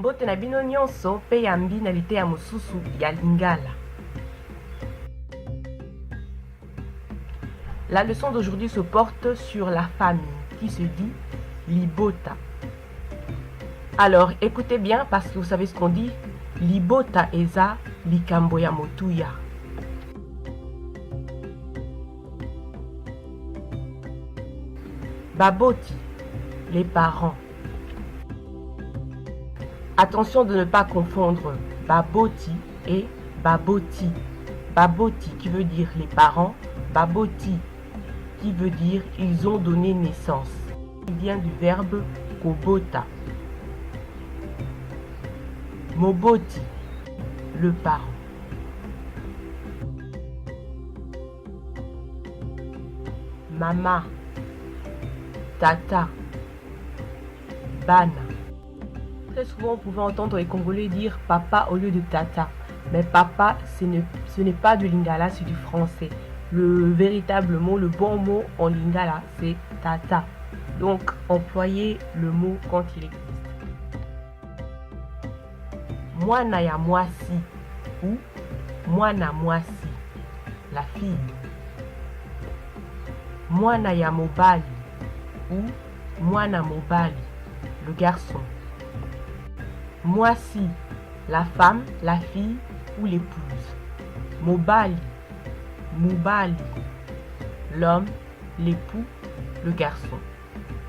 Mbote na bino nyonso pe yambi na liteya mosusu ya Lingala. La leçon d'aujourd'hui se porte sur la famille qui se dit Libota. Alors écoutez bien parce que vous savez ce qu'on dit. Libota eza likambo ya motuya. Baboti, les parents. Attention de ne pas confondre baboti et baboti. Baboti qui veut dire les parents, baboti qui veut dire ils ont donné naissance. Il vient du verbe kobota. Moboti, le parent. Mama, tata, bana. Très souvent, on pouvait entendre les Congolais dire papa au lieu de tata. Mais papa, ce n'est pas du Lingala, c'est du français. Le véritable mot, le bon mot en Lingala, c'est tata. Donc, employez le mot quand il existe. Mwana ya mwasi ou mwana mwasi, la fille. Mwana ya mobali ou mwana mobali, le garçon. Mwasi, la femme, la fille ou l'épouse. Mobali, mubali, l'homme, l'époux, le garçon.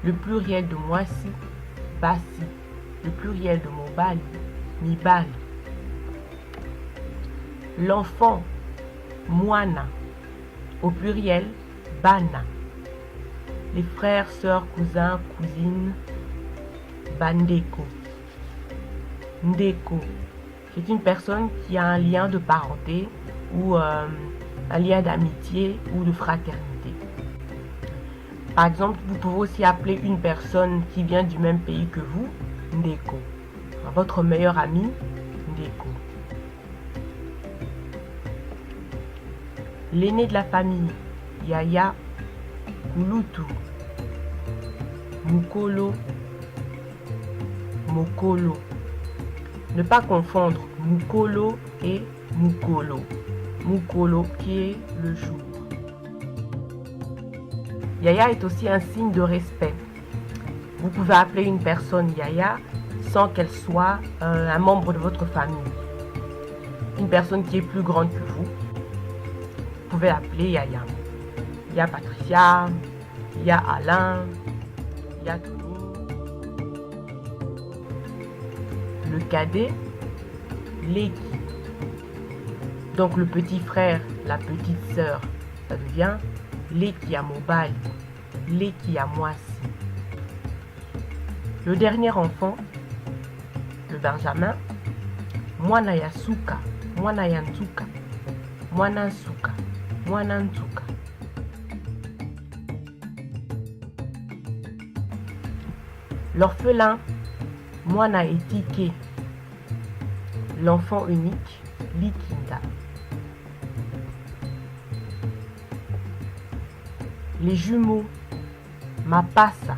Le pluriel de mwasi, basi. Le pluriel de mobali, mibali. L'enfant, mwana. Au pluriel, bana. Les frères, sœurs, cousins, cousines, bandeko. Ndeko, c'est une personne qui a un lien de parenté ou un lien d'amitié ou de fraternité. Par exemple, vous pouvez aussi appeler une personne qui vient du même pays que vous, Ndeko. Votre meilleur ami, Ndeko. L'aîné de la famille, Yaya, Kulutu, Mukolo, Mokolo. Ne pas confondre Mukolo et Mukolo. Mukolo qui est le jour. Yaya est aussi un signe de respect. Vous pouvez appeler une personne Yaya sans qu'elle soit un membre de votre famille. Une personne qui est plus grande que vous, vous pouvez l'appeler Yaya. Il y a Patricia, il y a Alain, il y a Tony. Le cadet, Leki. Donc le petit frère, la petite sœur, ça devient Leki à Mobali, Leki à Mwasi. Le dernier enfant, le Benjamin, Mwana ya Suka, Mwana ya Nsuka, Mwana Nsuka, Mwana Nsuka. L'orphelin, Mwana Etike. L'enfant unique, Likinda. Les jumeaux, Mapasa.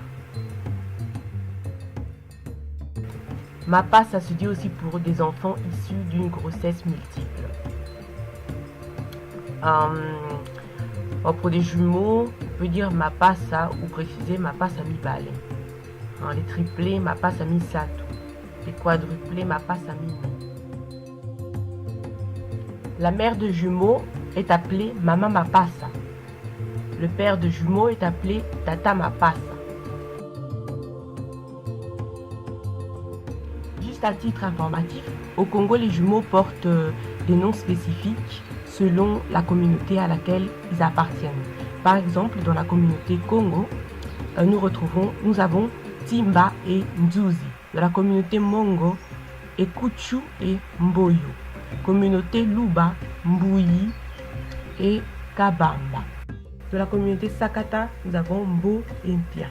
Mapasa se dit aussi pour des enfants issus d'une grossesse multiple. Pour des jumeaux, on peut dire Mapasa ou préciser Mapasa Mibale. Les triplés, Mapasa Misatu. Les quadruplés, Mapasa Mimi. La mère de jumeaux est appelée Mama Mapasa. Le père de jumeaux est appelé Tata Mapasa. Juste à titre informatif, au Congo, les jumeaux portent des noms spécifiques selon la communauté à laquelle ils appartiennent. Par exemple, dans la communauté Congo, nous avons Timba et Nzuzi. Dans la communauté Mongo, Ekuchu et Mboyo. Communauté Luba, Mbouyi et Kabamba. De la communauté Sakata, nous avons Mbo et Mpia.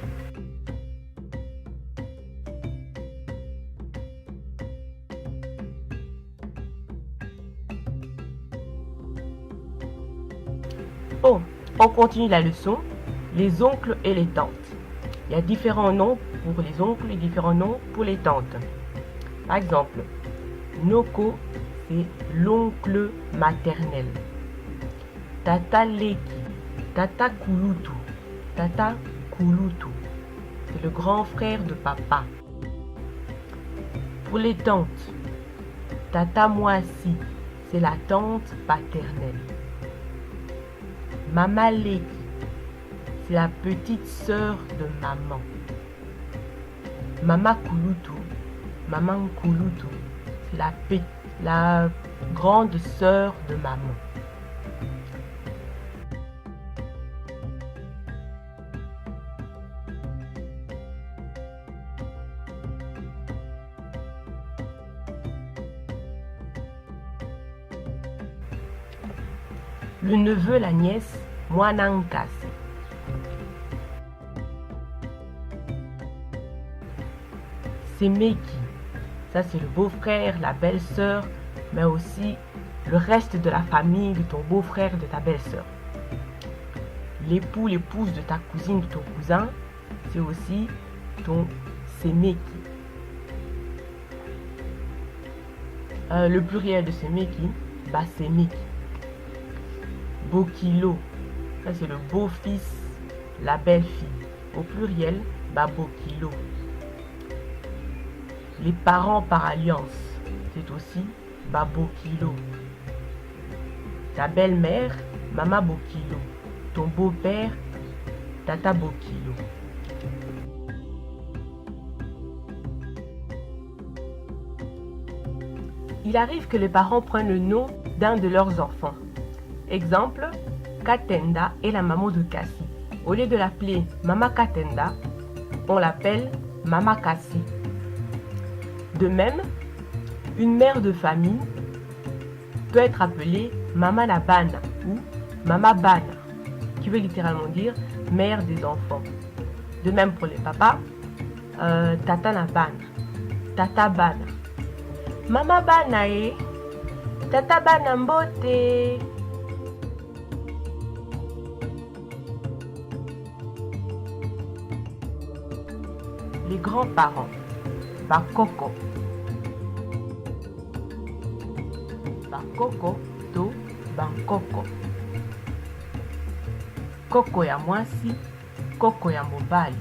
Oh, on continue la leçon. Les oncles et les tantes. Il y a différents noms pour les oncles et différents noms pour les tantes. Par exemple, Noko, c'est l'oncle maternel. Tata Leki, Tata Kulutu. Tata Kulutu, c'est le grand frère de papa. Pour les tantes, Tata Mwasi, c'est la tante paternelle. Mama Leki, c'est la petite sœur de maman. Mama Kulutu, Maman Kulutu, c'est la grande sœur de maman. Le neveu, la nièce, Mwanangasi. Semeki, ça c'est le beau-frère, la belle-sœur, mais aussi le reste de la famille de ton beau-frère et de ta belle-sœur. L'époux, l'épouse de ta cousine, de ton cousin, c'est aussi ton Semeki. Le pluriel de Semeki, Basemeki. Bokilo, ça c'est le beau-fils, la belle-fille. Au pluriel, Babokilo. Les parents par alliance, c'est aussi Babokilo. Ta belle-mère, Mama Bokilo. Ton beau-père, Tata Bokilo. Il arrive que les parents prennent le nom d'un de leurs enfants. Exemple, Katenda est la maman de Kassi. Au lieu de l'appeler Mama Katenda, on l'appelle Mama Kassi. De même, une mère de famille peut être appelée Mama Nabana ou Mama Bana, qui veut littéralement dire mère des enfants. De même pour les papas, Tata Nabana, Tata Bana. Mama Bana et Tata Bana Mbote. Les grands-parents, Bakoko. Bakoko to Bankoko. Koko ya mwasi, koko ya mobali.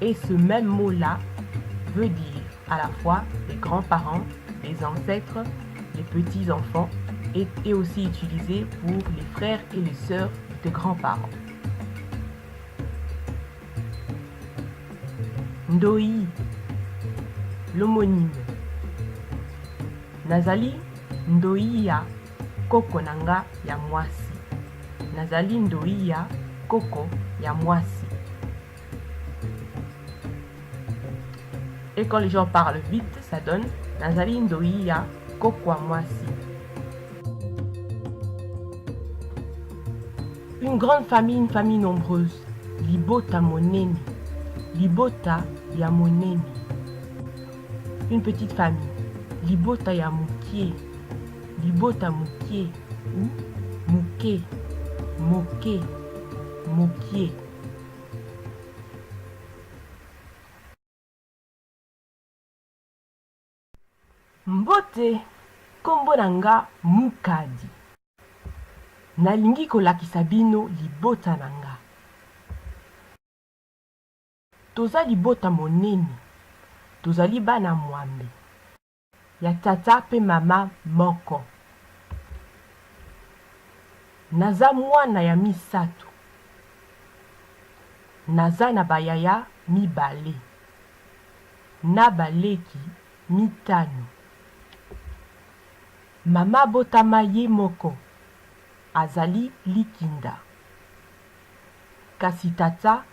Et ce même mot-là veut dire à la fois les grands-parents, les ancêtres, les petits-enfants et aussi utilisé pour les frères et les sœurs de grands-parents. Ndoi, l'homonyme. Nazali ndoi ya koko nanga ya mwasi. Nazali ndoi ya koko ya mwasi. Et quand les gens parlent vite, ça donne Nazali ndoi ya koko ya mwasi. Une grande famille, une famille nombreuse. Libota moneni. Libota ya moneni. Une petite famille. Libota ya mukie. Libota mukie ou muke. Moke. Mokie. Mbote kombo nanga Mukadi. Nalingi kolakisa bino libota nanga. Toza libota monene. Tozali bana mwambe. Ya tata pe mama moko. Naza mwana ya misato. Naza na bayaya mibale. Na baleki mitano. Mama botama ye moko. Azali likinda. Kasi tata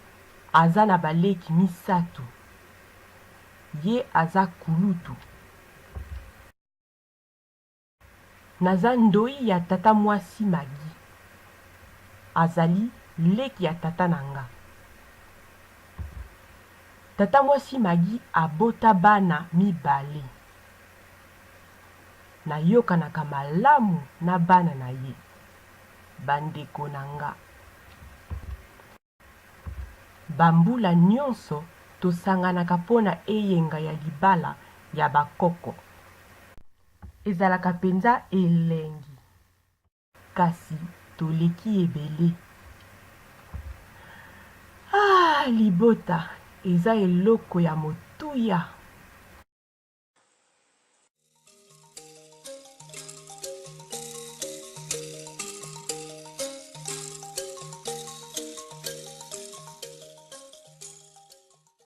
aza na baleki misato. Ye aza kulutu. Naza ndoi ya tata mwasi magi. Azali leki ya tata nanga. Tata mwasi magi abota bana mibale. Nayokanaka malamu na bana na ye. Bandeko nanga. Bambula nyonso tosanganaka mpona eyenga ya libala ya bakoko. Ezalaka mpenza elengi, kasi toleki ebele. Libota eza eloko ya motuya.